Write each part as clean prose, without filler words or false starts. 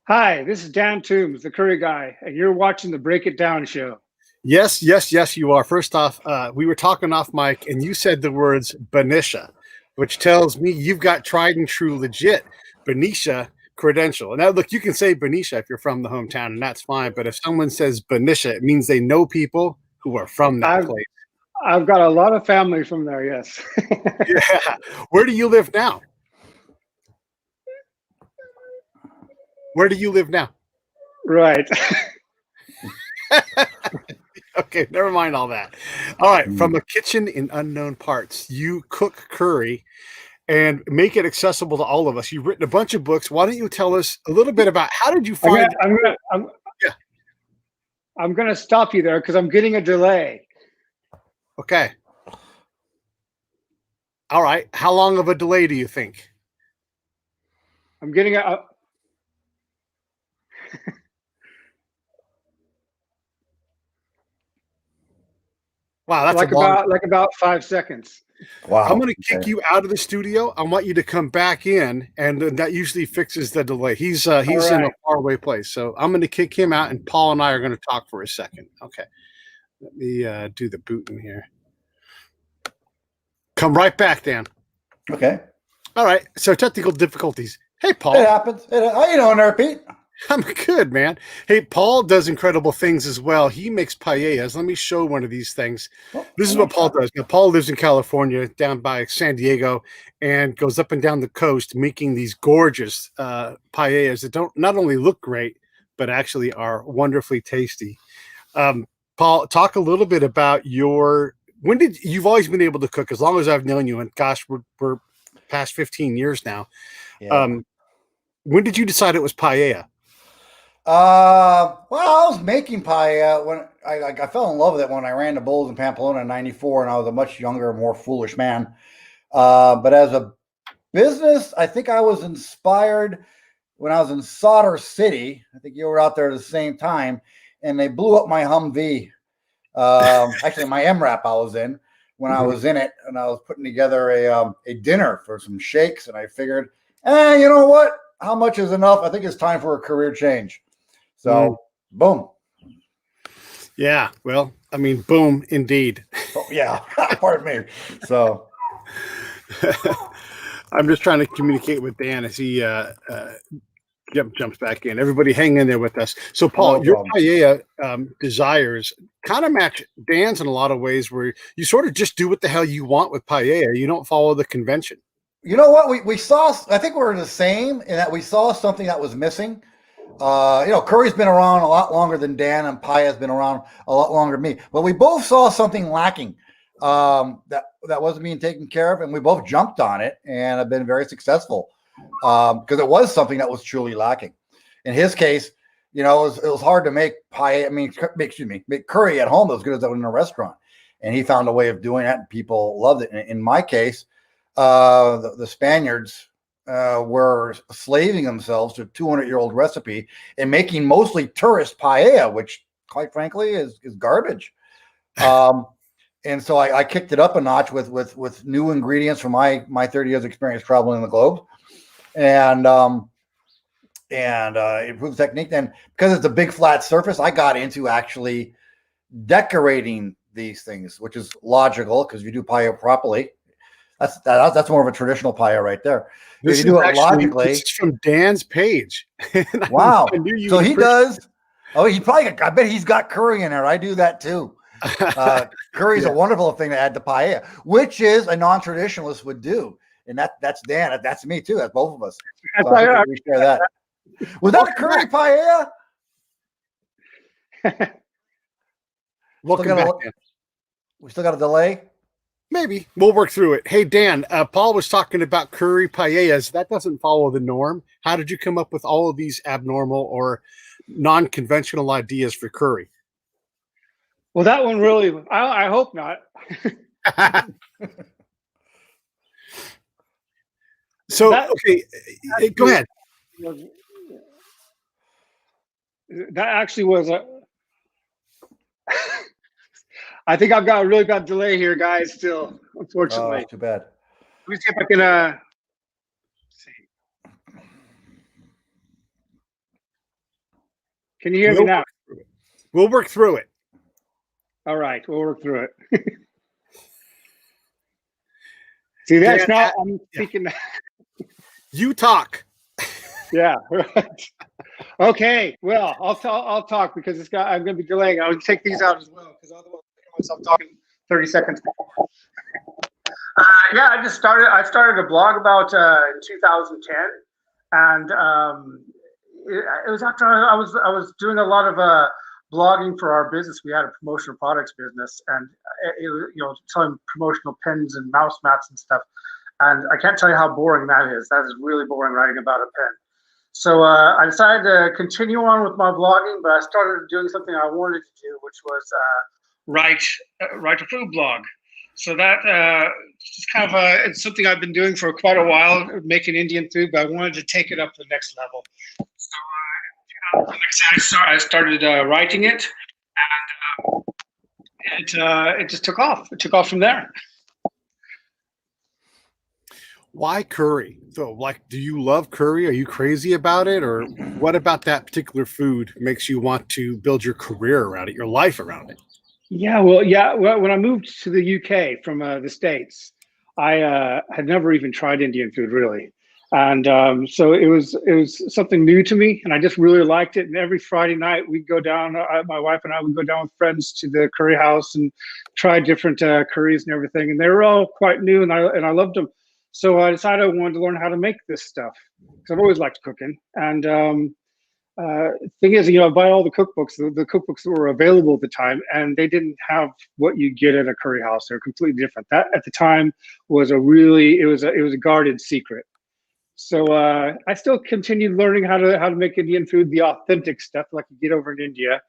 Hi, this is Dan Toombs, the curry guy, and you're watching the Break It Down show. Yes, yes, yes, you are. First off, we were talking off mic, and you said the words Benicia, which tells me you've got tried and true, legit Benicia credential. Now, look, you can say Benicia if you're from the hometown, and that's fine. But if someone says Benicia, it means they know people who are from that place. I've got a lot of family from there, yes. Yeah. Where do you live now? Where do you live now? Right. Okay, never mind all that. All right, from a kitchen in unknown parts, you cook curry and make it accessible to all of us. You've written a bunch of books. Why don't you tell us a little bit about how did you find? I'm gonna stop you there because I'm getting a delay. Okay. All right. How long of a delay do you think? I'm getting a. Wow, that's like about 5 seconds. Wow. I'm going to kick you out of the studio. I want you to come back in, and that usually fixes the delay. He's in a faraway place, so I'm going to kick him out, and Paul and I are going to talk for a second. Okay. Let me do the booting here. Come right back, Dan. Okay. All right. So technical difficulties. Hey, Paul. It happens. How you doing there, Pete? I'm good, man. Hey, Paul does incredible things as well. He makes paellas. Let me show one of these things. This is what Paul does. Now, Paul lives in California, down by San Diego, and goes up and down the coast making these gorgeous paellas that don't not only look great, but actually are wonderfully tasty. Paul, talk a little bit about you've always been able to cook as long as I've known you, and gosh, we're past 15 years now. Yeah. When did you decide it was paella? Well, I was making paella when I fell in love with it when I ran the Bulls in Pamplona in '94, and I was a much younger, more foolish man. But as a business, I think I was inspired when I was in Solder City. I think you were out there at the same time, and they blew up my Humvee. Actually, my MRAP I was in when I was in it, and I was putting together a dinner for some sheikhs, and I figured, you know what? How much is enough? I think it's time for a career change. So, boom. Yeah, well, I mean, boom, indeed. Oh, yeah, pardon me. So, I'm just trying to communicate with Dan as he jumps back in. Everybody hang in there with us. So, Paul, your paella desires kind of match Dan's in a lot of ways where you sort of just do what the hell you want with paella. You don't follow the convention. You know what? We saw, I think we're the same in that we saw something that was missing. Curry's been around a lot longer than Dan, and paella's been around a lot longer than me. But we both saw something lacking that wasn't being taken care of, and we both jumped on it and have been very successful because it was something that was truly lacking. In his case, it was hard to make make curry at home as good as it was in a restaurant, and he found a way of doing that, and people loved it. In my case, the Spaniards were slaving themselves to a 200-year-old recipe and making mostly tourist paella, which, quite frankly, is garbage. And so I kicked it up a notch with new ingredients from my 30 years experience traveling the globe, and improved technique. And because it's a big flat surface, I got into actually decorating these things, which is logical because if you do paella properly, that's more of a traditional paella right there. This is from Dan's page. Wow. So he does. Oh, I bet he's got curry in there. I do that too. Curry is a wonderful thing to add to paella, which is a non-traditionalist would do. And that's Dan. That's me too. That's both of us. So we share that. Was that a curry paella? Welcome back, Dan. We still got a delay? Maybe. We'll work through it. Hey, Dan, Paul was talking about curry paellas. That doesn't follow the norm. How did you come up with all of these abnormal or non-conventional ideas for curry? Well, that one really, I hope not. So, okay, go ahead. That actually was I think I've got a really bad delay here, guys, still, unfortunately. Too bad. Let me see if I can see. Can you hear me now? We'll work through it. All right, we'll work through it. See, that's Dan, not. I'm speaking. You talk. Yeah, right. Okay. Well, I'll talk because I'm going to be delaying. I'll take these out as well because otherwise I'm talking 30 seconds before. Yeah, I started a blog about 2010, and it was after I was doing a lot of blogging for our business. We had a promotional products business, and it was, selling promotional pens and mouse mats and stuff. And I can't tell you how boring that is. That is really boring writing about a pen. So I decided to continue on with my blogging, but I started doing something I wanted to do, which was write a food blog. So that is kind of it's something I've been doing for quite a while, making Indian food, but I wanted to take it up to the next level. So like I said, I started writing it, and it just took off. It took off from there. Why curry? So, like, do you love curry? Are you crazy about it? Or what about that particular food makes you want to build your career around it, your life around it? Yeah, well, when I moved to the UK from the States, I had never even tried Indian food really, and so it was something new to me, and I just really liked it. And every Friday night we'd go down. My wife and I would go down with friends to the curry house and try different curries and everything, and they were all quite new, and I loved them. So I decided I wanted to learn how to make this stuff because I've always liked cooking. And thing is, I buy all the cookbooks, the cookbooks that were available at the time, and they didn't have what you get at a curry house. They're completely different. That at the time was it was a guarded secret. So I still continued learning how to make Indian food, the authentic stuff like you get over in India.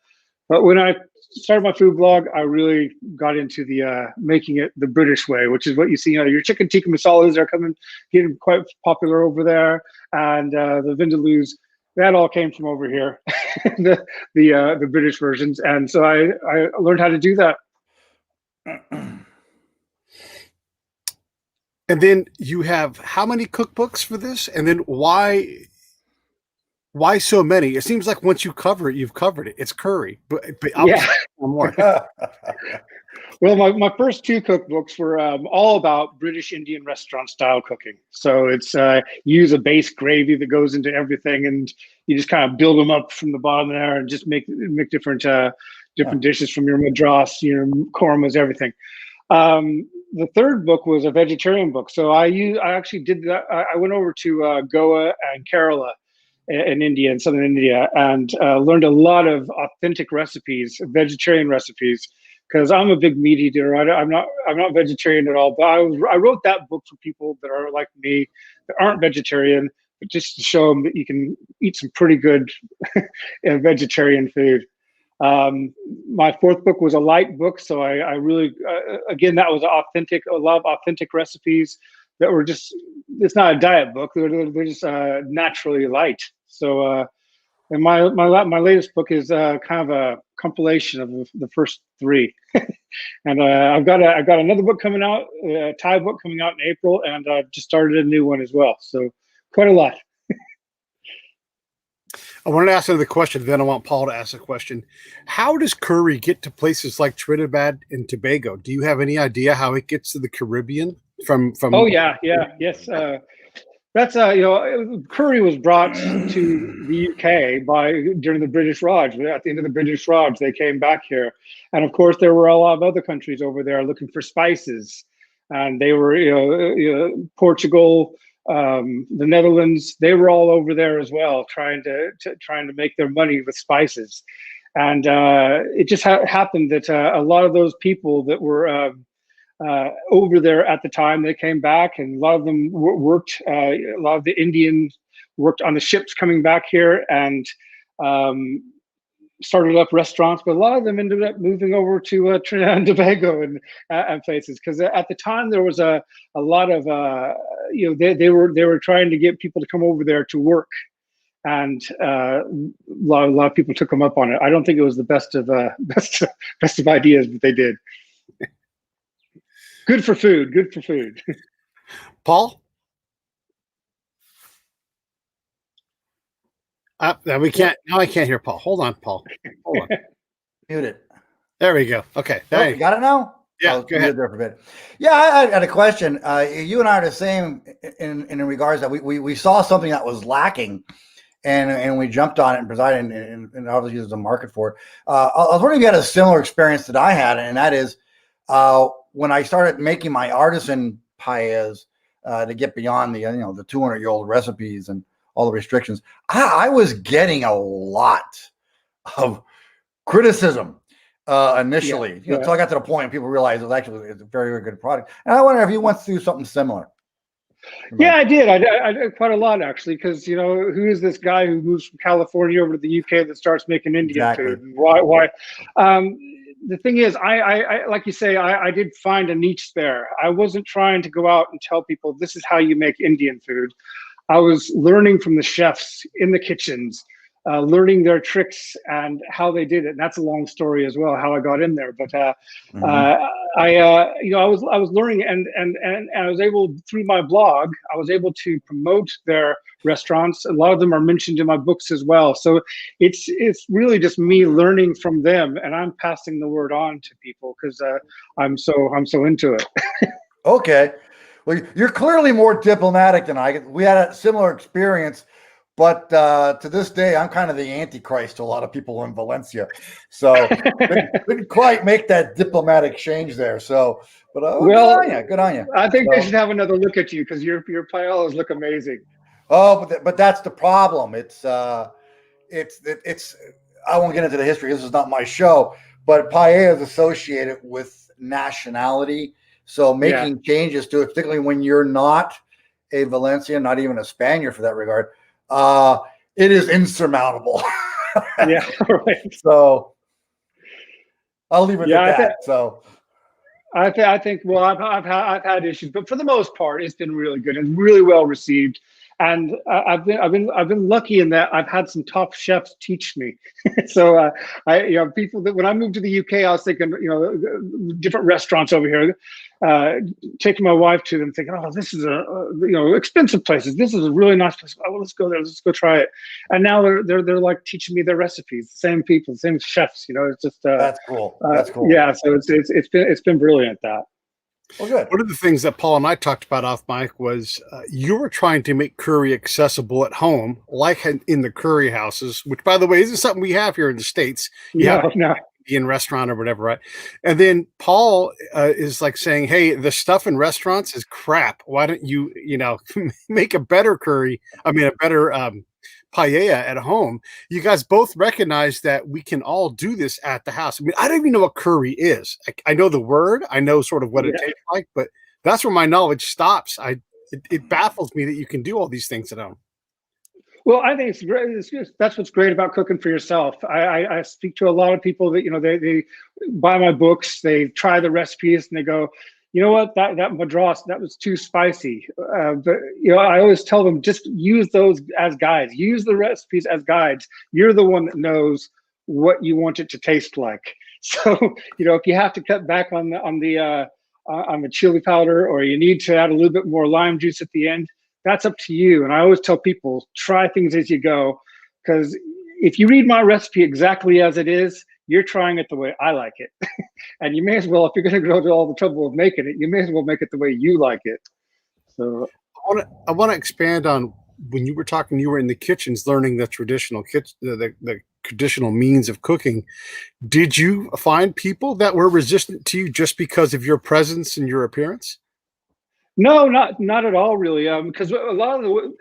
But when I started my food blog, I really got into the making it the British way, which is what you see. Your chicken tikka masalas are getting quite popular over there, and the vindaloos. That all came from over here, the British versions, and so I learned how to do that. And then you have how many cookbooks for this? And then why so many? It seems like once you cover it, you've covered it. It's curry, but Yeah. more. Well, my first two cookbooks were all about British Indian restaurant style cooking. So it's use a base gravy that goes into everything, and you just kind of build them up from the bottom there, and just make different dishes from your madras, your kormas, everything. The third book was a vegetarian book. So I actually did that. I went over to Goa and Kerala in India, in southern India, and learned a lot of authentic recipes, vegetarian recipes, because I'm a big meat eater. I'm not vegetarian at all. But I wrote that book for people that are like me, that aren't vegetarian, but just to show them that you can eat some pretty good vegetarian food. My fourth book was a light book, so I really again, that was authentic. I love authentic recipes that were just, it's not a diet book, they're just naturally light. So and my latest book is kind of a compilation of the first three. And I've got another book coming out, a Thai book coming out in April, and I've just started a new one as well, so quite a lot. I wanted to ask another question, then I want Paul to ask a question. How does curry get to places like Trinidad and Tobago? Do you have any idea how it gets to the Caribbean from Oh yeah, yes. That's curry was brought to the UK during the British Raj. At the end of the British Raj, they came back here, and of course there were a lot of other countries over there looking for spices, and they were Portugal, the Netherlands. They were all over there as well, trying to make their money with spices, and it just happened that a lot of those people that were over there at the time, they came back, and a lot of them worked. A lot of the Indians worked on the ships coming back here, and started up restaurants. But a lot of them ended up moving over to Trinidad and Tobago and places, because at the time there was a lot of they were trying to get people to come over there to work, and a lot of people took them up on it. I don't think it was the best of ideas, but they did. Good for food. Good for food. Paul? Now we can't. Now I can't hear Paul. Hold on, Paul. Hold on. Mute it. There we go. Okay. Oh, you got it now? Yeah, I'll go ahead. there for a bit. Yeah, I had a question. You and I are the same in regards that we saw something that was lacking, and we jumped on it and presided and obviously there's a market for it. I was wondering if you had a similar experience that I had, and that is when I started making my artisan paellas to get beyond the the 200-year-old recipes and all the restrictions. I was getting a lot of criticism initially, until I got to the point people realized it's a very, very good product. And I wonder if you went through something similar. Yeah, I did. I did quite a lot actually, because who is this guy who moves from California over to the UK that starts making Indian food? Why? The thing is, I like you say, I did find a niche there. I wasn't trying to go out and tell people this is how you make Indian food. I was learning from the chefs in the kitchens, learning their tricks and how they did it. And that's a long story as well, how I got in there. But I was learning, and I was able, through my blog, I was able to promote their restaurants. A lot of them are mentioned in my books as well. So it's really just me learning from them, and I'm passing the word on to people because I'm so into it. Okay. Well, you're clearly more diplomatic than I. We had a similar experience, but to this day, I'm kind of the antichrist to a lot of people in Valencia. So couldn't quite make that diplomatic change there. So, but well, good on you. I think they should have another look at you because your paellas look amazing. Oh, but that's the problem. It's I won't get into the history. This is not my show, but paella is associated with nationality. So making changes to it, particularly when you're not a Valencian, not even a Spaniard for that regard, it is insurmountable. Yeah, right. So I'll leave it at that. So I think well, I've had issues, but for the most part, it's been really good and really well received. And I've been lucky in that I've had some top chefs teach me. So people that when I moved to the UK, I was thinking different restaurants over here, taking my wife to them, thinking, oh, this is expensive places. This is a really nice place. Oh, well, let's go there. Let's go try it. And now they're like teaching me their recipes. Same people, same chefs. It's just that's cool. That's cool. Yeah. So it's been brilliant that. Well, good. One of the things that Paul and I talked about off mic was you were trying to make curry accessible at home, like in the curry houses, which, by the way, isn't something we have here in the States. No. In restaurant or whatever, right? And then Paul is like saying, "Hey, the stuff in restaurants is crap. Why don't you, make a better curry? I mean, a better paella at home." You guys both recognize that we can all do this at the house. I mean, I don't even know what curry is. I know the word, I know sort of what it tastes like, but that's where my knowledge stops. It baffles me that you can do all these things at home. Well, I think it's great. That's what's great about cooking for yourself. I speak to a lot of people that they buy my books, they try the recipes, and they go, you know what, that madras, that was too spicy. But I always tell them, just use those as guides. Use the recipes as guides. You're the one that knows what you want it to taste like. So if you have to cut back on the chili powder, or you need to add a little bit more lime juice at the end, that's up to you. And I always tell people, try things as you go, because if you read my recipe exactly as it is, you're trying it the way I like it. And you may as well, if you're going to go to all the trouble of making it, you may as well make it the way you like it. So I want to expand on when you were talking, you were in the kitchens learning the traditional the traditional means of cooking. Did you find people that were resistant to you just because of your presence and your appearance? No, not at all, really. Because a lot of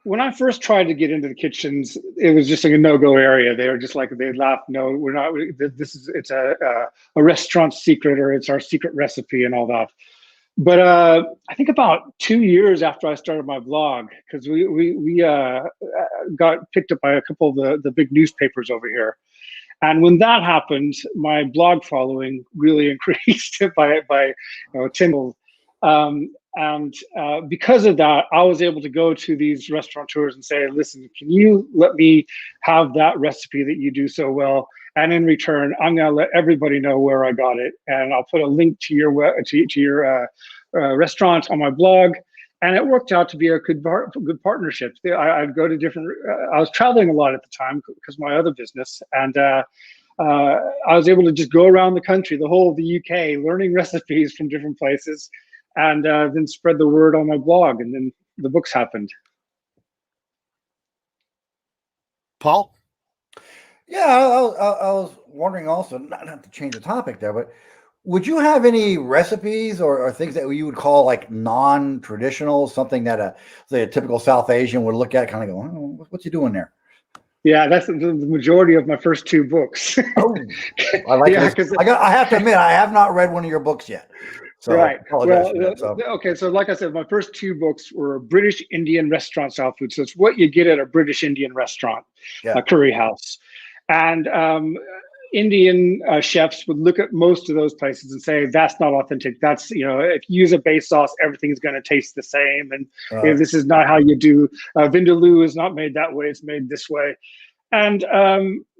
when I first tried to get into the kitchens, it was just like a no-go area. They were just like, they laughed. No, we're not. It's a restaurant secret, or it's our secret recipe and all that. But I think about 2 years after I started my blog, because we got picked up by a couple of the big newspapers over here. And when that happened, my blog following really increased by 10. And because of that, I was able to go to these restaurateurs and say, listen, can you let me have that recipe that you do so well? And in return, I'm going to let everybody know where I got it. And I'll put a link to your restaurant on my blog. and it worked out to be a good partnership. I'd go to different. I was traveling a lot at the time because of my other business, and I was able to just go around the country, the whole of the UK, learning recipes from different places, and then spread the word on my blog, and then the books happened. Paul? Yeah, I was wondering also, not to change the topic there, but would you have any recipes or things that you would call like non-traditional, something that say a typical South Asian would look at, kind of go, oh, what's he doing there? Yeah, that's the majority of my first 2 books. Oh, I like this. I have to admit, I have not read one of your books yet. So right. Well, so. Okay. So like I said, my first 2 books were British Indian restaurant style food. So it's what you get at a British Indian restaurant, a curry house. And Indian chefs would look at most of those places and say, that's not authentic. That's, if you use a base sauce, everything's going to taste the same. And this is not how you do. Vindaloo is not made that way. It's made this way. And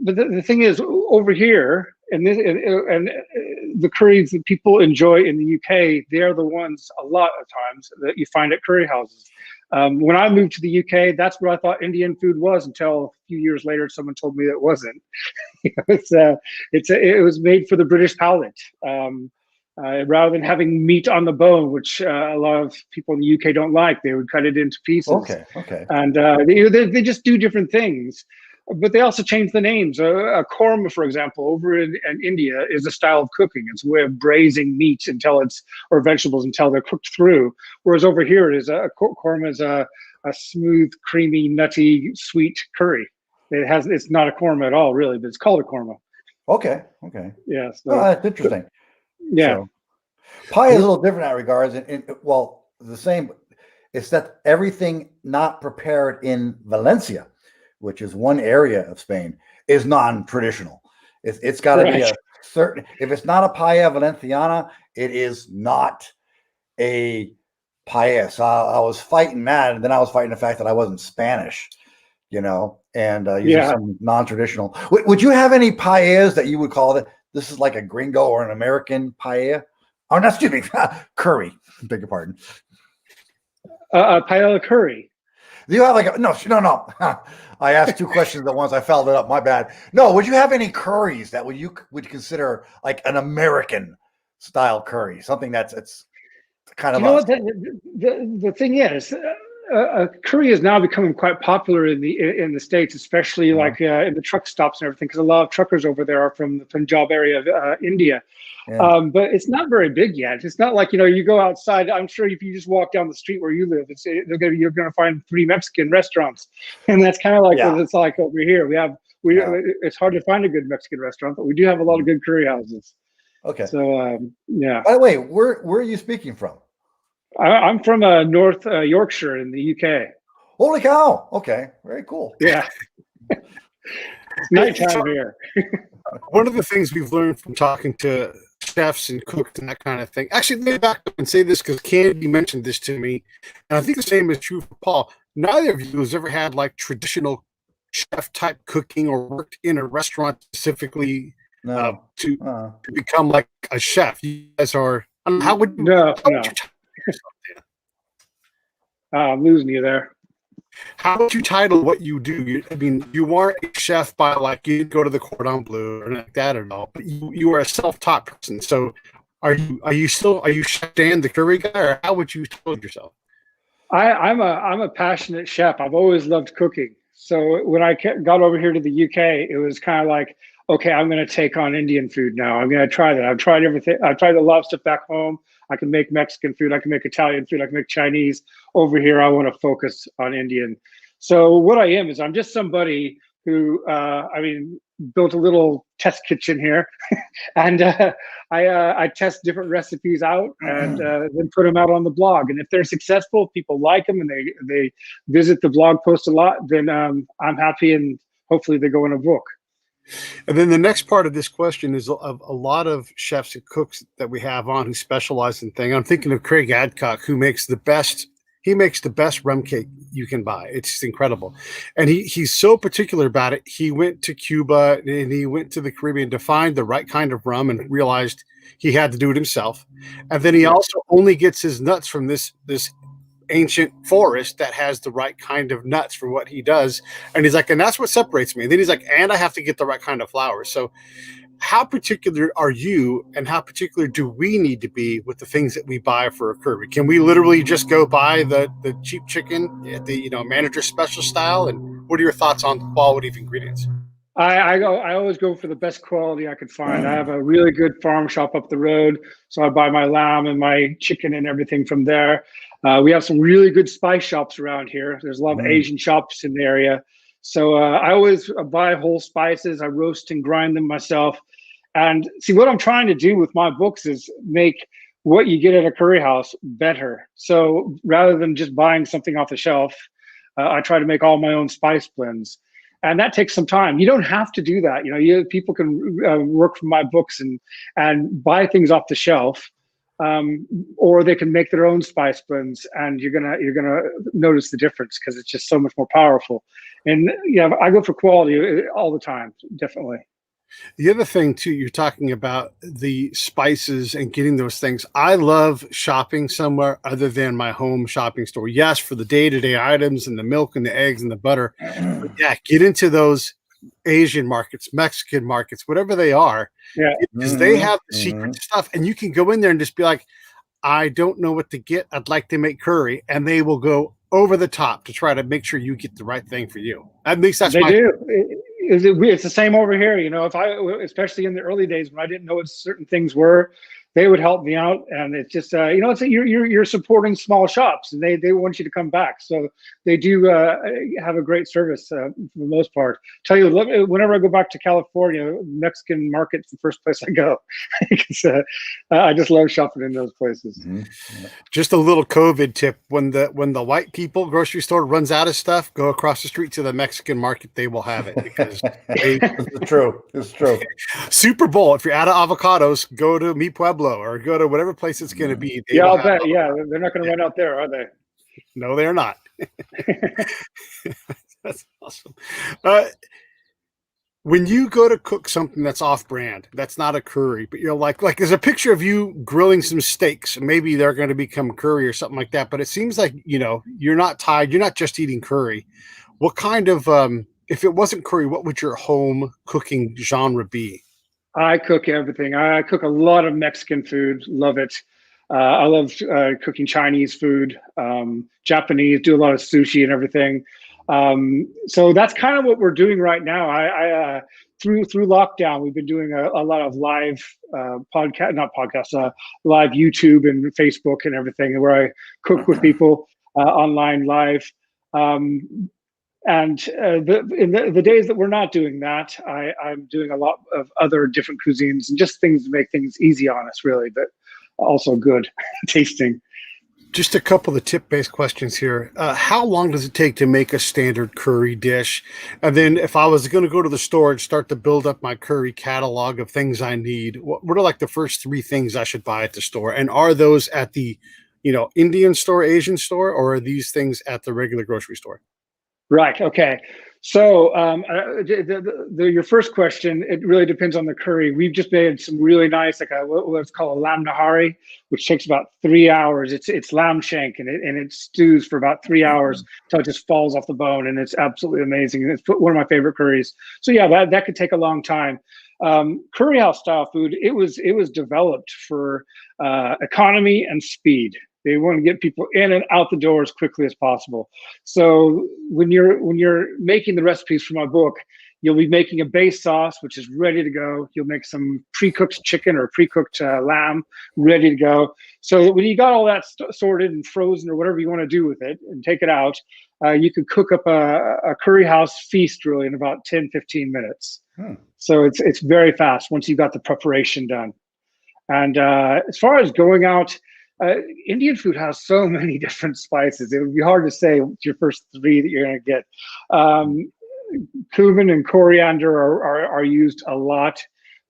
but the thing is, over here, and the curries that people enjoy in the UK, they're the ones a lot of times that you find at curry houses. When I moved to the UK, that's what I thought Indian food was, until a few years later, someone told me it wasn't. It was made for the British palate. Rather than having meat on the bone, which a lot of people in the UK don't like, they would cut it into pieces. Okay. And they just do different things. But they also change the names. A korma, for example, over in India is a style of cooking. It's a way of braising meat or vegetables until they're cooked through. Whereas over here, korma is a smooth, creamy, nutty, sweet curry. It's not a korma at all, really, but it's called a korma. Okay. Yeah. So, that's interesting. Yeah. So, pie is a little different in that regards. Well, the same. It's that everything not prepared in Valencia, which is one area of Spain, is non-traditional. It's got to be a certain. If it's not a paella valenciana, it is not a paella. I was fighting that, and then I was fighting the fact that I wasn't Spanish, and using some non-traditional. Would you have any paellas that you would call it? This is like a gringo or an American paella? Oh, no, excuse me, curry. Beg your pardon. Paella curry. Do you have no? I asked 2 questions at once. I fouled it up. My bad. No, would you have any curries that you would consider like an American style curry? Something it's kind of. The thing is, curry is now becoming quite popular in the States, especially like in the truck stops and everything, because a lot of truckers over there are from the Punjab area of India. Yeah. But it's not very big yet. It's not like, you go outside. I'm sure if you just walk down the street where you live, you're going to find 3 Mexican restaurants. And that's kind of like what it's like over here. It's hard to find a good Mexican restaurant, but we do have a lot of good curry houses. Okay. So, yeah. By the way, where are you speaking from? I'm from North Yorkshire in the UK. Holy cow. Okay. Very cool. Yeah. It's nighttime here. One of the things we've learned from talking to chefs and cooks and that kind of thing. Actually, let me back up and say this, because Candy mentioned this to me, and I think the same is true for Paul. Neither of you has ever had like traditional chef type cooking or worked in a restaurant specifically to become like a chef. You guys are. How would you? No. I'm losing you there. How would you title what you do? You aren't a chef by like you go to the Cordon Bleu or like that at all, but you are a self-taught person. So are you Chef Dan the curry guy, or how would you title yourself? I'm a passionate chef. I've always loved cooking. So when I got over here to the UK, it was kind of like, okay, I'm going to take on Indian food now. I'm going to try that. I've tried everything. I've tried a lot of stuff back home. I can make Mexican food. I can make Italian food. I can make Chinese. Over here, I want to focus on Indian. So what I am is I'm just somebody who, built a little test kitchen here, and I test different recipes out and then put them out on the blog. And if they're successful, people like them, and they visit the blog post a lot, then I'm happy, and hopefully they go in a book. And then the next part of this question is of a lot of chefs and cooks that we have on who specialize in things. I'm thinking of Craig Adcock, who makes the best. He makes the best rum cake you can buy. It's just incredible. And he's so particular about it. He went to Cuba and he went to the Caribbean to find the right kind of rum and realized he had to do it himself. And then he also only gets his nuts from this ancient forest that has the right kind of nuts for what he does. And he's like, and that's what separates me. And then he's like, and I have to get the right kind of flowers. So how particular are you, and how particular do we need to be with the things that we buy for a curry? Can we literally just go buy the cheap chicken at the manager special style? And what are your thoughts on the quality of ingredients? I always go for the best quality I could find. I have a really good farm shop up the road, so I buy my lamb and my chicken and everything from there. We have some really good spice shops around here. There's a lot of Asian shops in the area, so I always buy whole spices. I roast and grind them myself. And see, what I'm trying to do with my books is make what you get at a curry house better. So rather than just buying something off the shelf, I try to make all my own spice blends. And that takes some time. You don't have to do that. People can work from my books and buy things off the shelf, or they can make their own spice blends, and you're gonna notice the difference because it's just so much more powerful. And yeah, I go for quality all the time, definitely. The other thing too, you're talking about the spices and getting those things. I love shopping somewhere other than my home shopping store. Yes, for the day-to-day items and the milk and the eggs and the butter. But yeah, get into those Asian markets, Mexican markets, whatever they are. Yeah. Because they have the secret stuff, and you can go in there and just be like, I don't know what to get. I'd like to make curry, and they will go over the top to try to make sure you get the right thing for you. At least that's they do. It's the same over here. Especially in the early days when I didn't know what certain things were, they would help me out. And it's just, you're supporting small shops, and they want you to come back. So they do have a great service for the most part. Tell you, whenever I go back to California, Mexican market's the first place I go. Because, I just love shopping in those places. Just a little COVID tip: when the white people grocery store runs out of stuff, go across the street to the Mexican market. They will have it because it's true. It's true. Super Bowl. If you're out of avocados, go to Mi Pueblo or go to whatever place it's going to be. Yeah, I'll bet. Yeah, they're not going to run out there, are they? No, they're not. That's awesome. When you go to cook something that's off-brand, that's not a curry, but you're like there's a picture of you grilling some steaks, and maybe they're going to become curry or something like that. But it seems like you're not tied. You're not just eating curry. What kind of if it wasn't curry, what would your home cooking genre be? I cook everything. I cook a lot of Mexican food. Love it. I love cooking Chinese food, Japanese, do a lot of sushi and everything. So that's kind of what we're doing right now. I through lockdown, we've been doing a lot of live live YouTube and Facebook and everything, where I cook with people online live. And in the days that we're not doing that, I'm doing a lot of other different cuisines and just things to make things easy on us, really, but also good tasting. Just a couple of tip-based questions here. How long does it take to make a standard curry dish? And then if I was going to go to the store and start to build up my curry catalog of things I need, what are like the first 3 things I should buy at the store? And are those at the Indian store, Asian store, or are these things at the regular grocery store? Right. Okay. So your first question, it really depends on the curry. We've just made some really nice, like what's called a lamb nahari, which takes about 3 hours. It's lamb shank, and it stews for about 3 hours until it just falls off the bone, and it's absolutely amazing. It's one of my favorite curries. So yeah, that could take a long time. Curry house style food, it was developed for economy and speed. They want to get people in and out the door as quickly as possible. So when you're making the recipes for my book, you'll be making a base sauce, which is ready to go. You'll make some pre-cooked chicken or pre-cooked lamb ready to go. So when you got all that sorted and frozen or whatever you want to do with it and take it out, you can cook up a curry house feast really in about 10, 15 minutes. So it's very fast once you got the preparation done. And as far as going out, Indian food has so many different spices. It would be hard to say your first 3 that you're going to get. Cumin and coriander are used a lot,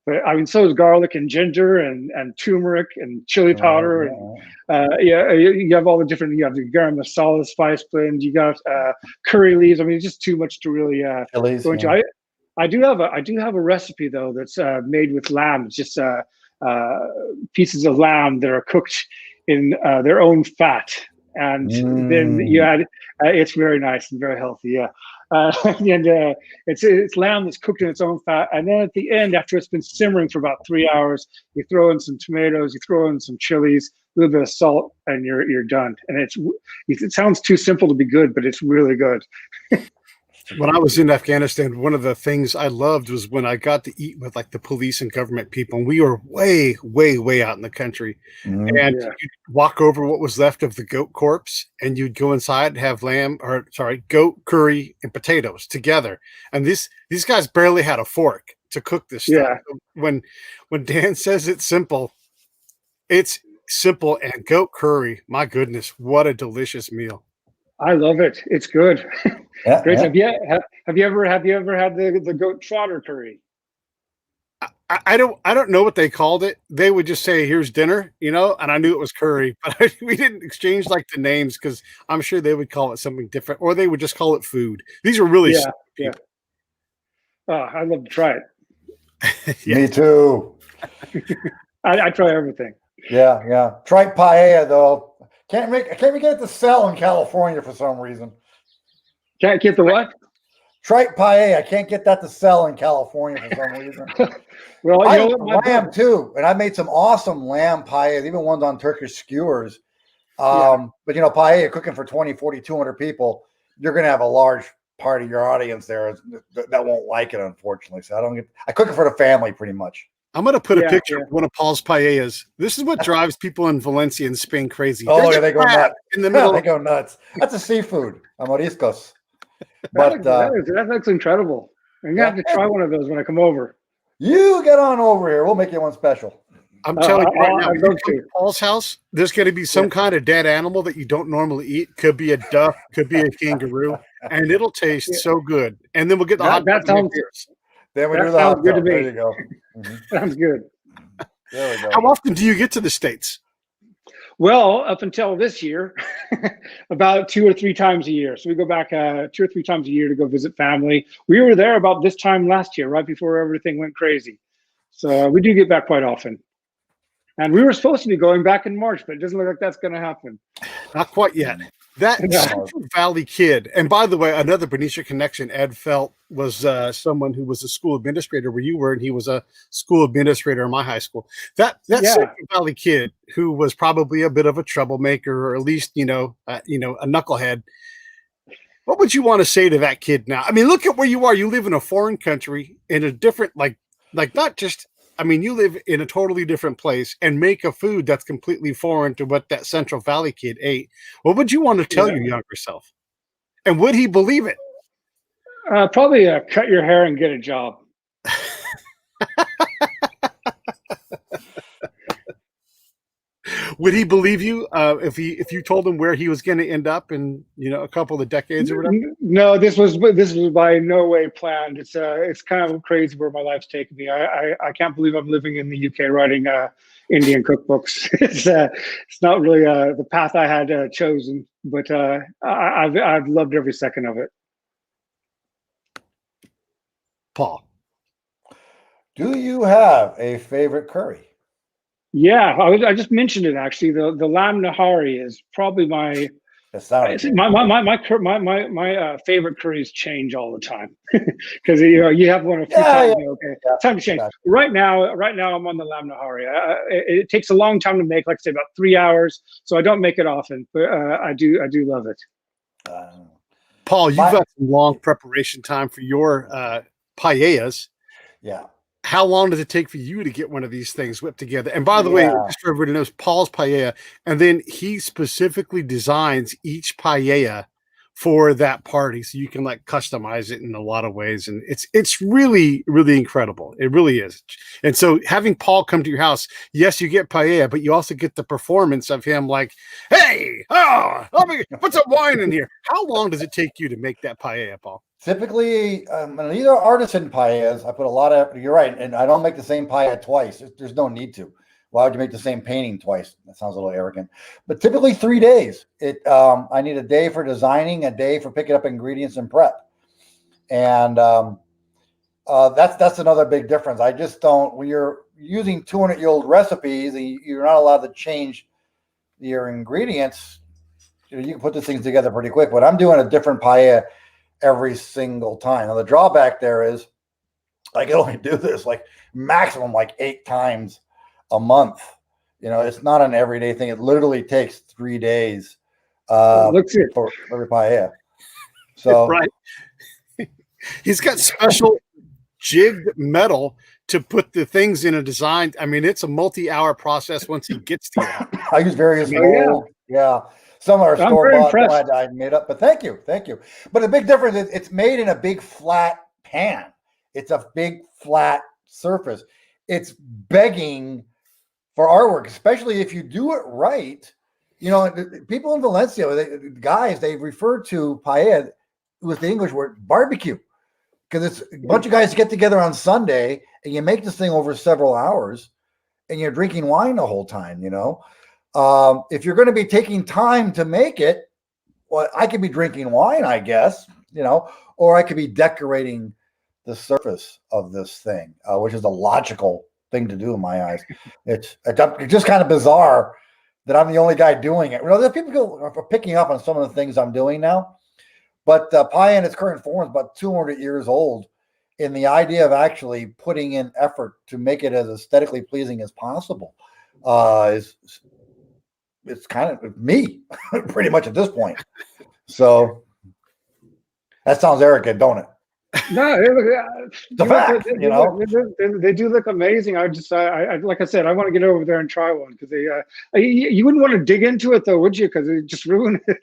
but I mean, so is garlic and ginger and turmeric and chili powder. And you have all the different. You have the garam masala spice blend. You got curry leaves. I mean, it's just too much to really go into. Yeah. I do have a recipe though that's made with lamb. It's just pieces of lamb that are cooked in their own fat, and then you add. It's very nice and very healthy. Yeah, and it's lamb that's cooked in its own fat, and then at the end, after it's been simmering for about 3 hours, you throw in some tomatoes, you throw in some chilies, a little bit of salt, and you're done. And it sounds too simple to be good, but it's really good. When I was in Afghanistan, one of the things I loved was when I got to eat with like the police and government people. And we were way, way, way out in the country. And you'd walk over what was left of the goat corpse, and you'd go inside and have goat curry and potatoes together. And these guys barely had a fork to cook this stuff. When Dan says it's simple, and goat curry, my goodness, what a delicious meal. I love it. It's good. Yeah, Great. yeah. Have you ever had the goat trotter curry? I don't know what they called it. They would just say, "Here's dinner," and I knew it was curry, but we didn't exchange like the names because I'm sure they would call it something different, or they would just call it food. These are really people. Oh, I'd love to try it. Me too. I try everything. Yeah. Try paella though. Can't we get it to sell in California for some reason? Can't get the what? Tripe paella. I can't get that to sell in California for some reason. Well, I lamb too, and I made some awesome lamb paella, even ones on Turkish skewers. But paella cooking for 20, 40, 200 people, you're going to have a large part of your audience there that won't like it, unfortunately. So I cook it for the family pretty much. I'm going to put a picture of one of Paul's paellas. This is what drives people in Valencia and Spain crazy. Oh, they go nuts. In the middle. They go nuts. That's a seafood, mariscos. But that looks incredible. I'm going to have to try one of those when I come over. You get on over here. We'll make you one special. I'm telling you right now, if you go to Paul's house, there's going to be some kind of dead animal that you don't normally eat. Could be a duck, could be a kangaroo, and it'll taste so good. And then we'll get the hot dog. Then we do the hot dog. There you go. Sounds good. There we go. How often do you get to the States? Well, up until this year, about 2 or 3 times a year. So we go back 2 or 3 times a year to go visit family. We were there about this time last year, right before everything went crazy. So we do get back quite often. And we were supposed to be going back in March, but it doesn't look like that's going to happen. Not quite yet. That Central Valley kid, and by the way, another Benicia connection, Ed Felt was someone who was a school administrator where you were, and he was a school administrator in my high school. That Central Valley kid who was probably a bit of a troublemaker, or at least a knucklehead. What would you want to say to that kid now? I mean, look at where you are. You live in a foreign country in a different, not just. I mean, you live in a totally different place and make a food that's completely foreign to what that Central Valley kid ate. What would you want to tell your younger self? And would he believe it? Probably cut your hair and get a job. Would he believe you if you told him where he was going to end up in a couple of decades or whatever? No, this was by no way planned. It's kind of crazy where my life's taken me. I can't believe I'm living in the UK writing Indian cookbooks. It's not really the path I had chosen, but I've loved every second of it. Paul, do you have a favorite curry? Yeah, I just mentioned it actually. The lamb nahari is probably my favorite curries change all the time because you have one a few times. Time to change. Gotcha. Right now I'm on the lamb nahari. It takes a long time to make, like I say, about 3 hours. So I don't make it often, but I do love it. Paul, you've got some long preparation time for your paellas. Yeah. How long does it take for you to get one of these things whipped together? And by the way, just for everybody knows, Paul's paella, and then he specifically designs each paella for that party, so you can customize it in a lot of ways, and it's really, really incredible. It really is. And so having Paul come to your house, yes, you get paella, but you also get the performance of him hey, let me put some wine in here. How long does it take you to make that paella, Paul? Typically, these are artisan paellas. I put a lot of, you're right, and I don't make the same paella twice. There's no need to. Why would you make the same painting twice? That sounds a little arrogant. But typically 3 days. I need a day for designing, a day for picking up ingredients and prep. And that's another big difference. I just don't, when you're using 200-year-old recipes, you're not allowed to change your ingredients. you can put these things together pretty quick. But I'm doing a different paella every single time. Now the drawback there is I can only do this like maximum like 8 times a month. It's not an everyday thing. It literally takes 3 days Looks it. for every paella. So right. He's got special jigged metal to put the things in a design. I mean, it's a multi-hour process once he gets to you. I use various molds. Yeah. Some are I'm store very bought. impressed. I made up, but thank you. But the big difference is it's made in a big flat pan. It's a big flat surface. It's begging for artwork, especially if you do it right. People in Valencia, they refer to paella with the English word barbecue, because it's a bunch of guys get together on Sunday and you make this thing over several hours and you're drinking wine the whole time. If you're going to be taking time to make it, well, I could be drinking wine, I guess, or I could be decorating the surface of this thing, which is a logical thing to do in my eyes. It's just kind of bizarre that I'm the only guy doing it. There's people are picking up on some of the things I'm doing now, but paella in its current form is about 200 years old. And the idea of actually putting in effort to make it as aesthetically pleasing as possible it's kind of me pretty much at this point. So that sounds arrogant, don't it? No, It's a fact, they do look amazing. I like I said, I want to get over there and try one, because you wouldn't want to dig into it though, would you? Because it just ruin it.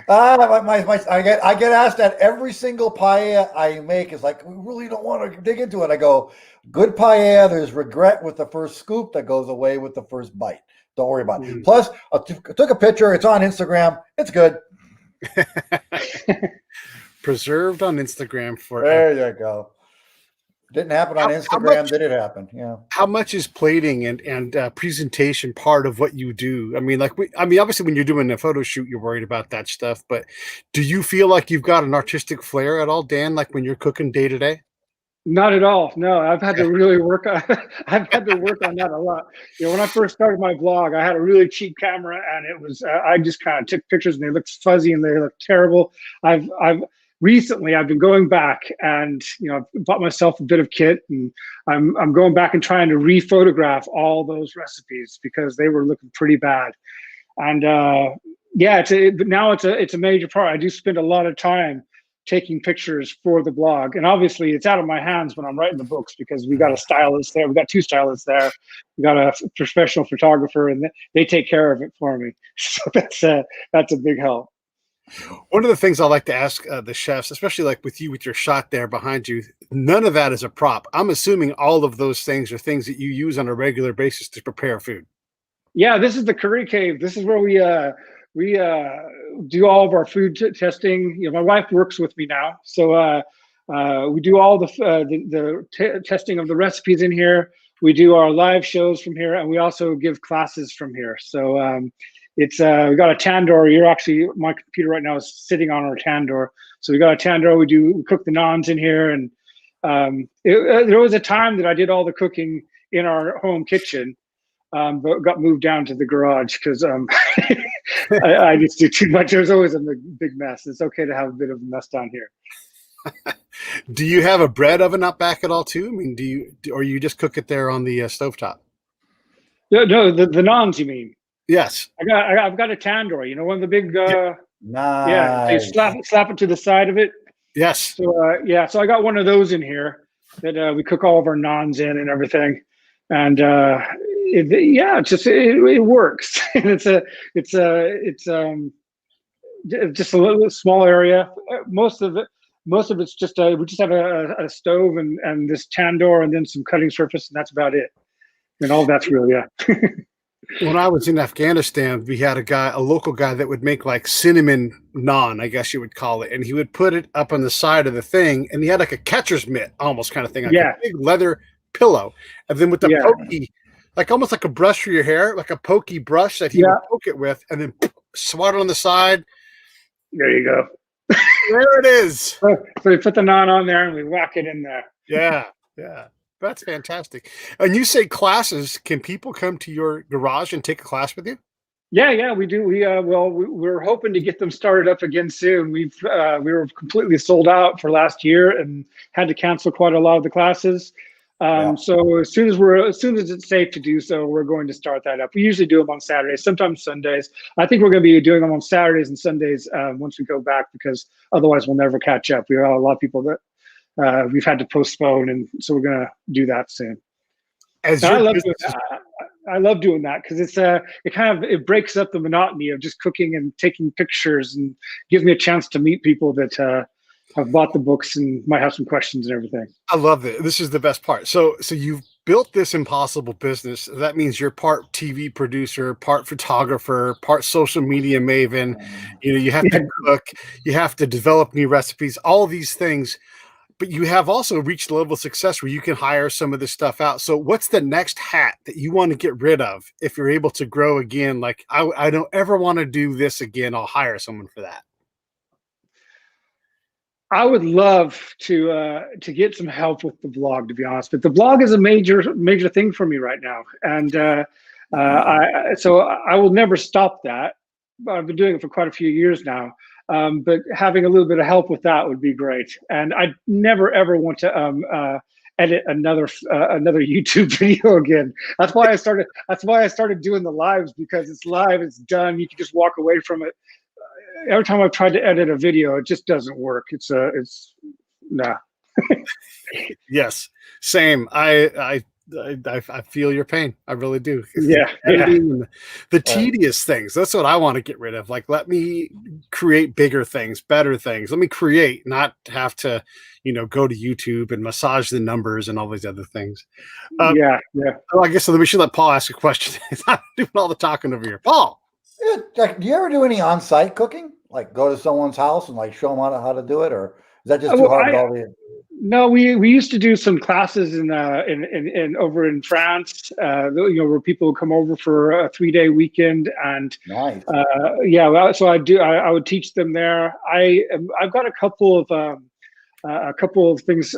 I get asked that every single paella I make is like, we really don't want to dig into it. I go, good paella, there's regret with the first scoop that goes away with the first bite. Don't worry about it. Plus, I took a picture. It's on Instagram. It's good. Preserved on Instagram for. There you go. Didn't happen on Instagram. Did it happen? Yeah. How much is plating and presentation part of what you do? I mean, obviously when you're doing a photo shoot, you're worried about that stuff. But do you feel like you've got an artistic flair at all, Dan? Like when you're cooking day to day? Not at all. No, I've had to really work on. I've had to work on that a lot. When I first started my blog, I had a really cheap camera, and it was I just kind of took pictures, and they looked fuzzy and they looked terrible. Recently I've been going back and bought myself a bit of kit, and I'm going back and trying to re-photograph all those recipes because they were looking pretty bad. And but now it's a major part. I do spend a lot of time taking pictures for the blog, and obviously it's out of my hands when I'm writing the books, because we got a stylist there. We got 2 stylists there. We got a professional photographer, and they take care of it for me. So that's a big help. One of the things I like to ask the chefs, especially like with you with your shot there behind you, none of that is a prop. I'm assuming all of those things are things that you use on a regular basis to prepare food. Yeah, this is the curry cave. This is where we do all of our food testing. My wife works with me now, so we do all the testing of the recipes in here. We do our live shows from here, and we also give classes from here. So it's we got a tandoor. My computer right now is sitting on our tandoor. So we got a tandoor. We cook the naans in here, and there was a time that I did all the cooking in our home kitchen, but got moved down to the garage because I just do too much. There's always a big mess. It's okay to have a bit of a mess down here. Do you have a bread oven up back at all too? I mean, or you just cook it there on the stovetop? No, the naans, you mean? Yes. I've got a tandoor. One of the big. Nice. Yeah, you slap it to the side of it. Yes. So so I got one of those in here that we cook all of our naans in and everything, and it works. And it's just a little small area. Most of it's just we just have a stove and this tandoor and then some cutting surface, and that's about it. And all that's real, yeah. When I was in Afghanistan, we had a local guy that would make like cinnamon naan, I guess you would call it. And he would put it up on the side of the thing, and he had like a catcher's mitt almost kind of thing, like a big leather pillow. And then with the pokey, like almost like a brush for your hair, like a pokey brush that he would poke it with, and then swat it on the side. There you go. There it is. So we put the naan on there and we whack it in there. Yeah. That's fantastic. And you say classes. Can people come to your garage and take a class with you? Yeah, we do. We're hoping to get them started up again soon. We were completely sold out for last year and had to cancel quite a lot of the classes. Yeah. So as soon as it's safe to do so, we're going to start that up. We usually do them on Saturdays, sometimes Sundays. I think we're going to be doing them on Saturdays and Sundays once we go back, because otherwise we'll never catch up. We have a lot of people that we've had to postpone, and so we're going to do that soon. As And your I love business doing that. I love doing that because it breaks up the monotony of just cooking and taking pictures, and gives me a chance to meet people that have bought the books and might have some questions and everything. I love it. This is the best part. So you've built this impossible business. That means you're part TV producer, part photographer, part social media maven. You know, you have to cook, you have to develop new recipes, all these things. But you have also reached a level of success where you can hire some of this stuff out. So what's the next hat that you want to get rid of if you're able to grow again? Like, I don't ever want to do this again. I'll hire someone for that. I would love to get some help with the blog, to be honest. But the blog is a major thing for me right now, and so I will never stop that. I've been doing it for quite a few years now. But having a little bit of help with that would be great. And I never ever want to edit another YouTube video again. That's why I started doing the lives, because it's live, it's done. You can just walk away from it. Every time I've tried to edit a video, it just doesn't work. It's nah. Yes, same. I feel your pain. I really do. Yeah. The tedious things. That's what I want to get rid of. Like, let me create bigger things, better things. Let me create, not have to, go to YouTube and massage the numbers and all these other things. Yeah. Well, I guess we should let Paul ask a question. I'm doing all the talking over here. Paul. Do you ever do any on-site cooking? Like go to someone's house and like show them how to do it, or is that just too hard with all the? No, we used to do some classes in over in France, where people would come over for a 3-day weekend, and nice. So I would teach them there. I've got a couple of things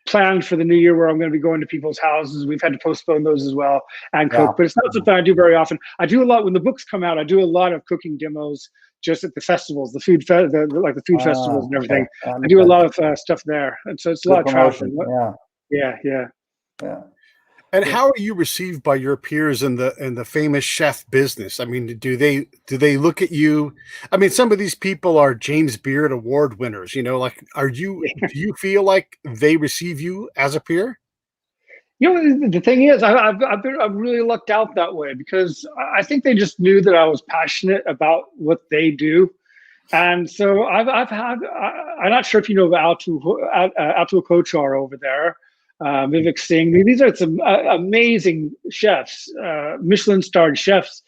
planned for the new year where I'm going to be going to people's houses. We've had to postpone those as well and cook, but it's not something I do very often. I do a lot when the books come out. I do a lot of cooking demos just at the festivals, the food festivals and everything. I do a lot of stuff there, and so it's a lot of traveling. Yeah. And how are you received by your peers in the famous chef business? I mean, do they look at you? I mean, some of these people are James Beard Award winners. Like, do you feel like they receive you as a peer? The thing is, I've really lucked out that way, because I think they just knew that I was passionate about what they do, and so I've had. I'm not sure if you know Atul Kochar over there, Vivek Singh. These are some amazing chefs, Michelin-starred chefs,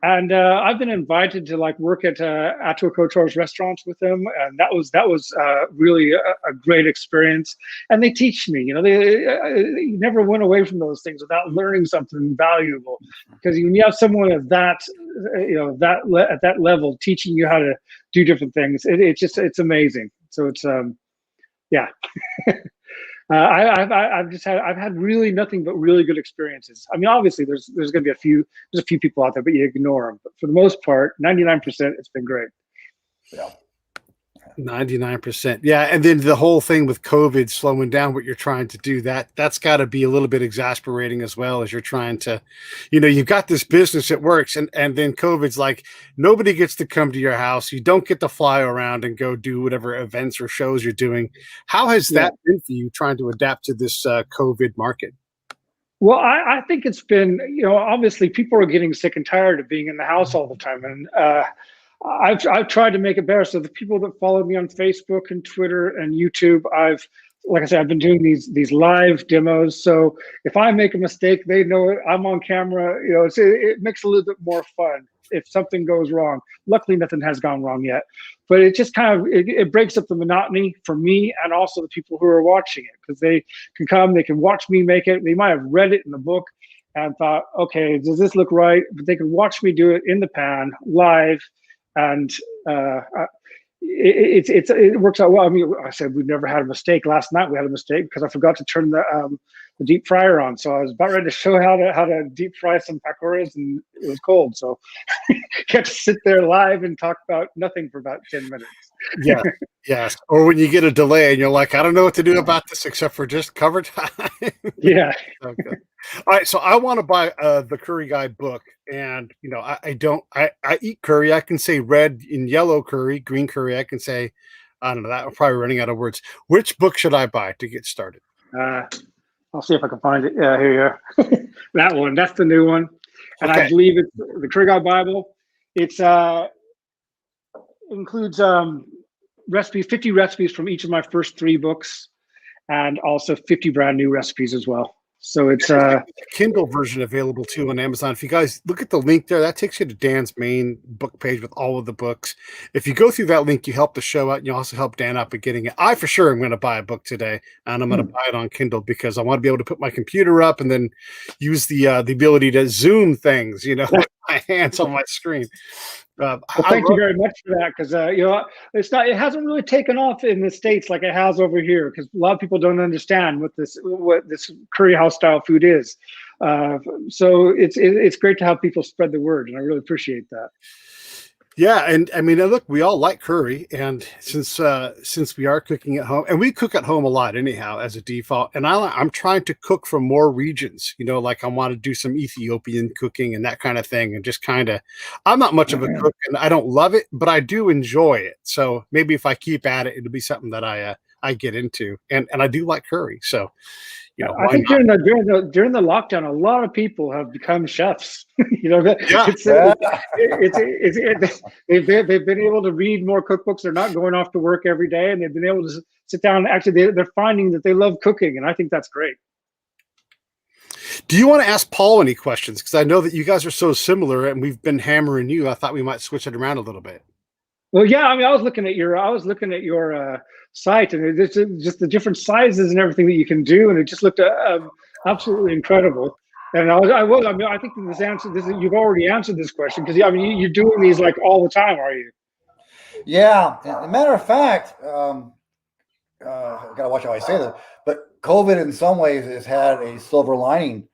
and I've been invited to work at Atul Kochar's restaurants with them, and that was really a great experience. And they teach me, they never went away from those things without learning something valuable. Because when you have someone at that, at that level teaching you how to do different things, it's amazing. So it's yeah. I've had really nothing but really good experiences. I mean, obviously there's going to be a few people out there, but you ignore them. But for the most part, 99%, it's been great. Yeah. 99%. Yeah. And then the whole thing with COVID slowing down what you're trying to do, that's got to be a little bit exasperating as well, as you're trying to, you've got this business that works, and then COVID's like, nobody gets to come to your house. You don't get to fly around and go do whatever events or shows you're doing. How has that been for you, trying to adapt to this COVID market? Well, I think it's been, obviously people are getting sick and tired of being in the house all the time. And I've tried to make it better. So the people that follow me on Facebook and Twitter and YouTube, like I said, I've been doing these live demos. So if I make a mistake, they know it. I'm on camera. It makes it a little bit more fun if something goes wrong. Luckily, nothing has gone wrong yet. But it just it breaks up the monotony for me and also the people who are watching it, because they can come, they can watch me make it. They might have read it in the book and thought, okay, does this look right? But they can watch me do it in the pan live. And it works out well. I mean, I said we've never had a mistake. Last night we had a mistake because I forgot to turn the deep fryer on. So I was about ready to show how to deep fry some pakoras, and it was cold. So get to sit there live and talk about nothing for about 10 minutes. Yeah, yes. Or when you get a delay and you're like, I don't know what to do about this except for just cover time. Yeah. Okay. All right. So I want to buy the Curry Guide book, and I eat curry. I can say red and yellow curry, green curry. I can say, I don't know. That I'm probably running out of words. Which book should I buy to get started? I'll see if I can find it. Here you go. That one. That's the new one, and Okay. I believe it's the Curry Guide Bible. It's includes recipes, 50 recipes from each of my first 3 books, and also 50 brand new recipes as well. So it's a Kindle version available too on Amazon. If you guys look at the link there, that takes you to Dan's main book page with all of the books. If you go through that link, you help the show out, and you also help Dan out by getting it. I for sure am going to buy a book today, and I'm going to buy it on Kindle because I want to be able to put my computer up and then use the ability to zoom things, with my hands on my screen. Well, thank you very much for that, because it hasn't really taken off in the States like it has over here, because a lot of people don't understand what this curry house style food is. So it's great to have people spread the word, and I really appreciate that. Yeah, and I mean, look, we all like curry, and since we are cooking at home, and we cook at home a lot anyhow as a default, and I'm trying to cook from more regions, like I want to do some Ethiopian cooking and that kind of thing, and just kind of, I'm not much of a cook, and I don't love it, but I do enjoy it. So maybe if I keep at it, it'll be something that I get into, and I do like curry, so. I think during the lockdown, a lot of people have become chefs. They've been able to read more cookbooks. They're not going off to work every day, and they've been able to sit down. And actually, they're finding that they love cooking, and I think that's great. Do you want to ask Paul any questions? Because I know that you guys are so similar, and we've been hammering you. I thought we might switch it around a little bit. Well, yeah. I mean, I was looking at your site, and it's just the different sizes and everything that you can do, and it just looked absolutely incredible. And I think you've already answered this question, because you're doing these like all the time, are you? Yeah. As a matter of fact, I gotta watch how I say this, but COVID in some ways has had a silver lining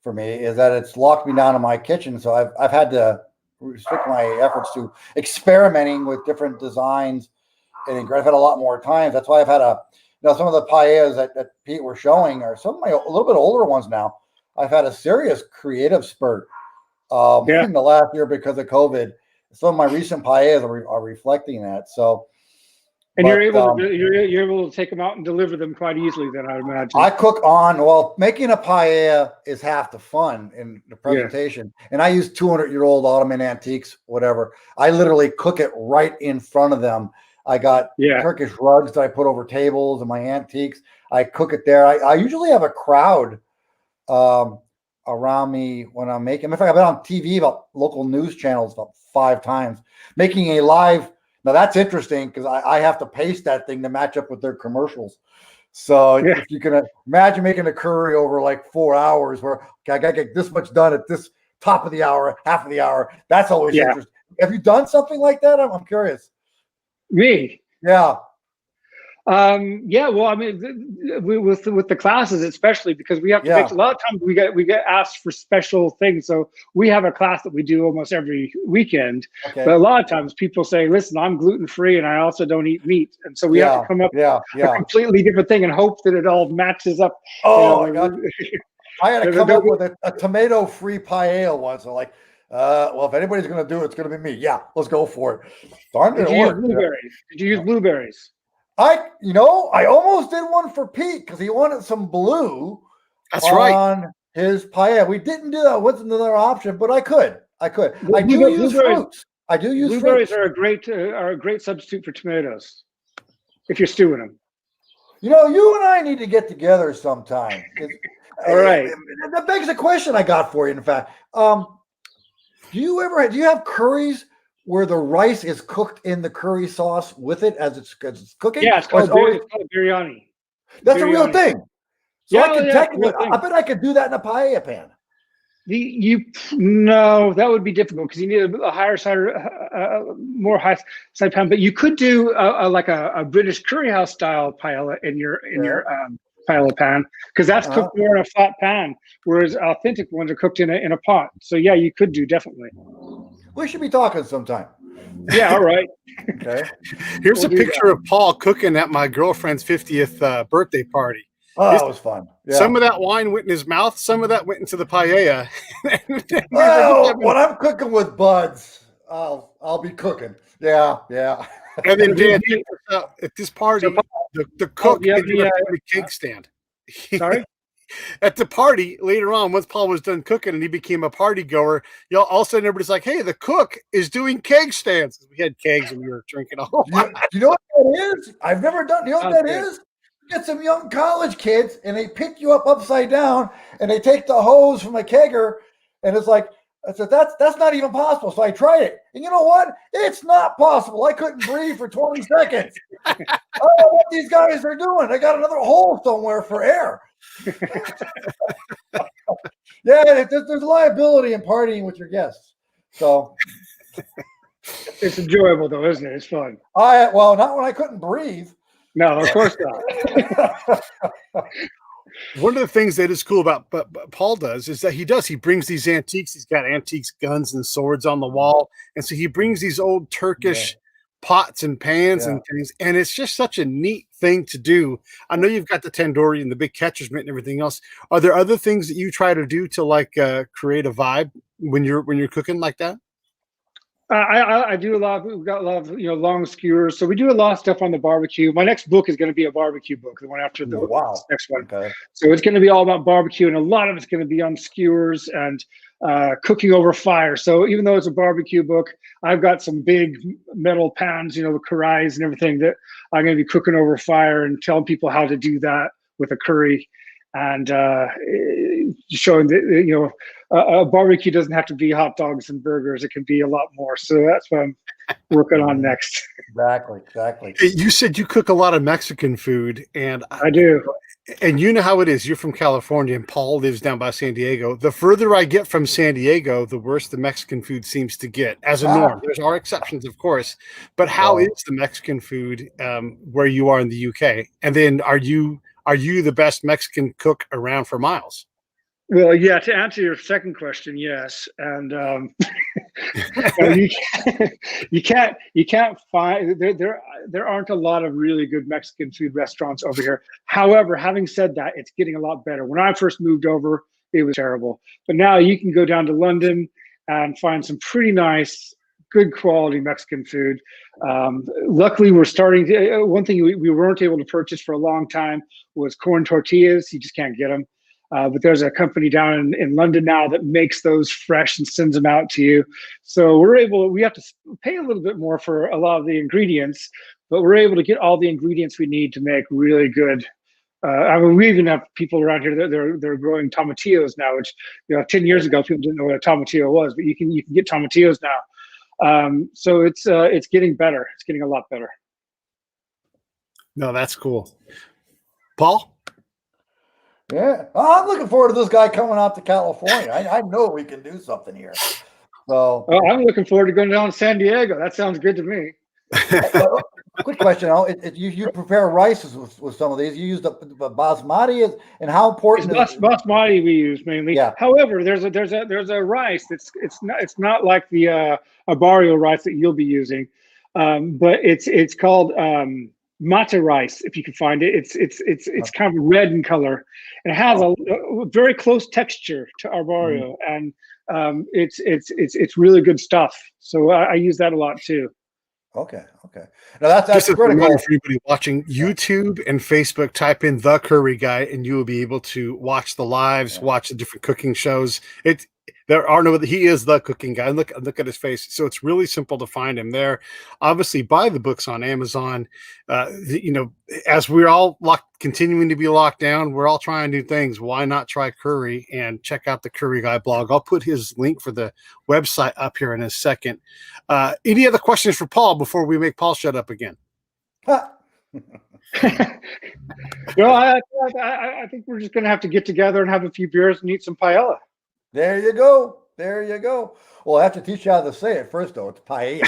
for me, is that it's locked me down in my kitchen. So I've had to restrict my efforts to experimenting with different designs, and I've had a lot more times. That's why I've had some of the paellas that Pete were showing are some of my a little bit older ones now. I've had a serious creative spurt in the last year because of COVID. Some of my recent paellas are reflecting that. So, and you're able to take them out and deliver them quite easily, then, I imagine. I cook making a paella is half the fun in the presentation. Yeah. And I use 200-year-old Ottoman antiques, whatever. I literally cook it right in front of them. I got Turkish rugs that I put over tables and my antiques. I cook it there. I usually have a crowd around me when I'm making. In fact, I've been on TV about local news channels about 5 times making a live. Now that's interesting because I have to paste that thing to match up with their commercials. So if you can imagine making a curry over like 4 hours, where I got to get this much done at this top of the hour, half of the hour. That's always interesting. Have you done something like that? I'm curious. Me? Yeah. Well, I mean, with the classes, especially because we have to make, a lot of times we get asked for special things. So we have a class that we do almost every weekend. Okay. But a lot of times people say, listen, I'm gluten-free and I also don't eat meat. And so we have to come up with a completely different thing and hope that it all matches up. Oh, my God. I had to come up with a tomato-free paella once. So like, well, if anybody's going to do it, it's going to be me. Yeah, let's go for it. Darn, Did you use blueberries? Did you use blueberries? I almost did one for Pete because he wanted some blue. That's on his paella. We didn't do that. Wasn't another option, but I could. I do use fruits. Blueberries are a great substitute for tomatoes if you're stewing them. You and I need to get together sometime. All right. That begs a question I got for you. In fact, do you have curries where the rice is cooked in the curry sauce with it as it's cooking? Yeah, it's called biryani. That's a real thing. So I bet I could do that in a paella pan. No, that would be difficult because you need a higher side, more high side pan. But you could do like a British curry house style paella in your paella pan, because that's cooked more in a flat pan, whereas authentic ones are cooked in a pot. So yeah, you could do, definitely. We should be talking sometime. Yeah, all right. Okay. Here's a picture of Paul cooking at my girlfriend's 50th birthday party. Oh, that was fun. Yeah. Some of that wine went in his mouth. Some of that went into the paella. Oh, when I'm cooking with buds, I'll be cooking. Yeah. And then Dan, at this party, the cook ended up doing a cake stand. Sorry? At the party later on, once Paul was done cooking and he became a party goer, all of a sudden everybody's like, "Hey, the cook is doing keg stands." We had kegs and we were drinking a whole lot. You know what that is? I've never done. You know what that is? You get some young college kids and they pick you up upside down and they take the hose from a kegger, and it's like, I said, that's not even possible. So I tried it, and you know what? It's not possible. I couldn't breathe for 20 seconds. I don't know what these guys are doing. They got another hole somewhere for air. Yeah, there's liability in partying with your guests. So it's enjoyable though, isn't it? It's fun. Well, not when I couldn't breathe. No, of course not. One of the things that is cool about but Paul does is that he brings these antiques. He's got antiques, guns, and swords on the wall, and so he brings these old Turkish pots and pans and things, and it's just such a neat thing to do. I know you've got the tandoori and the big catcher's mitt and everything else. Are there other things that you try to do to like create a vibe when you're cooking like that? I do a lot. We've got a lot of long skewers, so we do a lot of stuff on the barbecue. My next book is going to be a barbecue book, the one after the next one. Okay. So it's going to be all about barbecue, and a lot of it's going to be on skewers and cooking over fire. So even though it's a barbecue book, I've got some big metal pans, the karais and everything that I'm going to be cooking over fire and telling people how to do that with a curry, and showing that a barbecue doesn't have to be hot dogs and burgers. It can be a lot more. So that's what I'm working on next. Exactly. You said you cook a lot of Mexican food, and I do. And you know how it is. You're from California, and Paul lives down by San Diego. The further I get from San Diego, the worse the Mexican food seems to get as a norm. There are exceptions, of course. But how is the Mexican food where you are in the UK? And then are you the best Mexican cook around for miles? Well, yeah, to answer your second question, yes. And you can't find there aren't a lot of really good Mexican food restaurants over here. However, having said that, it's getting a lot better. When I first moved over, it was terrible. But now you can go down to London and find some pretty nice, good quality Mexican food. Luckily, we're starting to, one thing we weren't able to purchase for a long time was corn tortillas. You just can't get them. But there's a company down in London now that makes those fresh and sends them out to you. So we have to pay a little bit more for a lot of the ingredients, but we're able to get all the ingredients we need to make really good. We even have people around here that they're growing tomatillos now, which 10 years ago people didn't know what a tomatillo was, but you can get tomatillos now. So it's getting better. It's getting a lot better. No, that's cool. Paul? Yeah, I'm looking forward to this guy coming out to California. I know we can do something here. So I'm looking forward to going down to San Diego. That sounds good to me. Quick question: you prepare rices with some of these? You use the basmati, and how important? Basmati we use mainly. Yeah. However, there's a rice it's not like the arborio rice that you'll be using, but it's called mata rice, if you can find it. It's kind of red in color, and it has a very close texture to arborio, and it's really good stuff. So I use that a lot too. Okay. Now that's critical for anybody watching YouTube and Facebook. Type in The Curry Guy, and you will be able to watch the lives, watch the different cooking shows. He is the cooking guy. Look at his face. So it's really simple to find him there. Obviously, buy the books on Amazon. As we're all continuing to be locked down, we're all trying new things. Why not try curry and check out the Curry Guy blog? I'll put his link for the website up here in a second. Any other questions for Paul before we make Paul shut up again? I think we're just going to have to get together and have a few beers and eat some paella. There you go. There you go. Well, I have to teach you how to say it first, though. It's paella.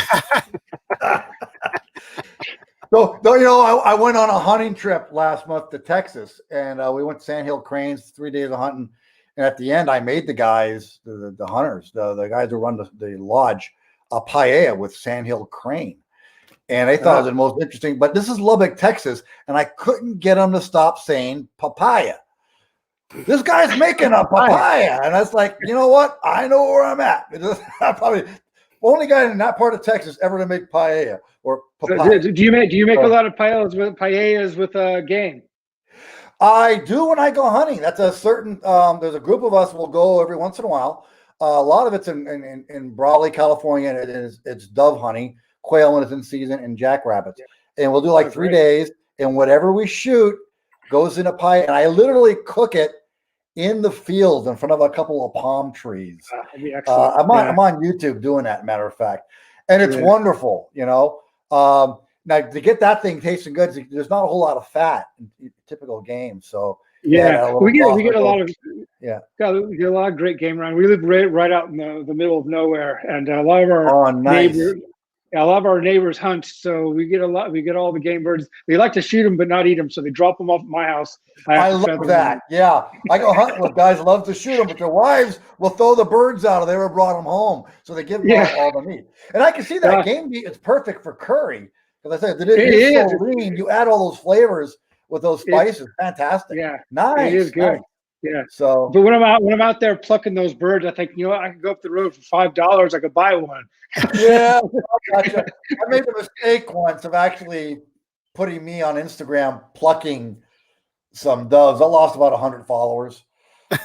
So, I went on a hunting trip last month to Texas, and we went to Sandhill Cranes, 3 days of hunting. And at the end, I made the guys, the hunters, the guys who run the lodge, a paella with Sandhill Crane. And they thought it was the most interesting. But this is Lubbock, Texas, and I couldn't get them to stop saying papaya. This guy's making a papaya. And I was like, you know what? I know where I'm at. I'm probably the only guy in that part of Texas ever to make paella or papaya. So do you make a lot of paellas with game? I do when I go hunting. That's a certain. There's a group of us will go every once in a while. A lot of it's in Brawley, California. And it's dove hunting, quail when it's in season, and jackrabbits. And we'll do like 3 days. And whatever we shoot goes in a pie. And I literally cook it in the field in front of a couple of palm trees. I'm on YouTube doing that, matter of fact, and it's wonderful. Now to get that thing tasting good, there's not a whole lot of fat in typical game. So we get a lot of great game around. We live right out in the middle of nowhere, and a lot of our neighbors hunt, so we get all the game birds. They like to shoot them but not eat them, so they drop them off at my house. I love that. Yeah, I go hunting with guys love to shoot them, but their wives will throw the birds out if they ever brought them home, so they give them all the meat. And I can see that game meat is perfect for curry, because I said it is so lean. You add all those flavors with those spices, fantastic. Yeah, nice. It is good. Nice. Yeah. So, but when I'm out there plucking those birds, I think, I could go up the road for $5. I could buy one. Yeah, gotcha. I made the mistake once of actually putting me on Instagram plucking some doves. I lost about 100 followers.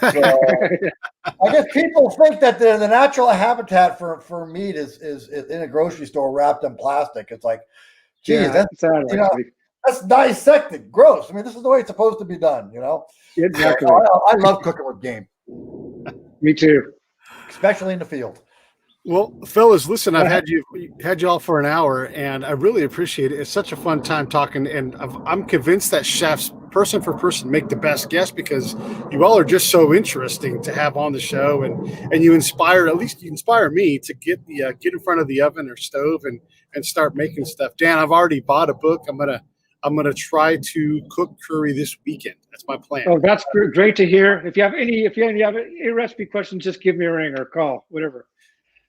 So, I guess people think that the natural habitat for meat is in a grocery store wrapped in plastic. It's like, geez, that's dissected. Gross. I mean, this is the way it's supposed to be done, Exactly. I love cooking with game. Me too. Especially in the field. Well, fellas, listen, I've had you all for an hour, and I really appreciate it. It's such a fun time talking, and I'm convinced that chefs, person for person, make the best guests, because you all are just so interesting to have on the show, and you inspire me to get in front of the oven or stove and start making stuff. Dan, I've already bought a book. I'm gonna try to cook curry this weekend. That's my plan. Oh, that's great to hear. If you have any recipe questions, just give me a ring or call, whatever.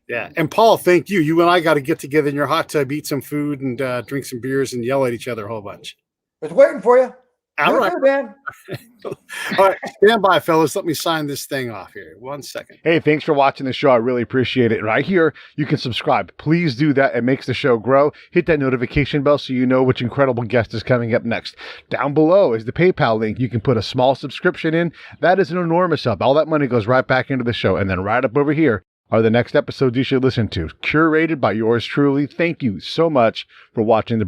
Yeah. And Paul, thank you. You and I got to get together in your hot tub, eat some food, and drink some beers and yell at each other a whole bunch. It's waiting for you. All right, man. All right. Stand by, fellas. Let me sign this thing off here. 1 second. Hey, thanks for watching the show. I really appreciate it. Right here, you can subscribe. Please do that. It makes the show grow. Hit that notification bell so you know which incredible guest is coming up next. Down below is the PayPal link. You can put a small subscription in. That is an enormous help. All that money goes right back into the show. And then right up over here are the next episodes you should listen to, curated by yours truly. Thank you so much for watching the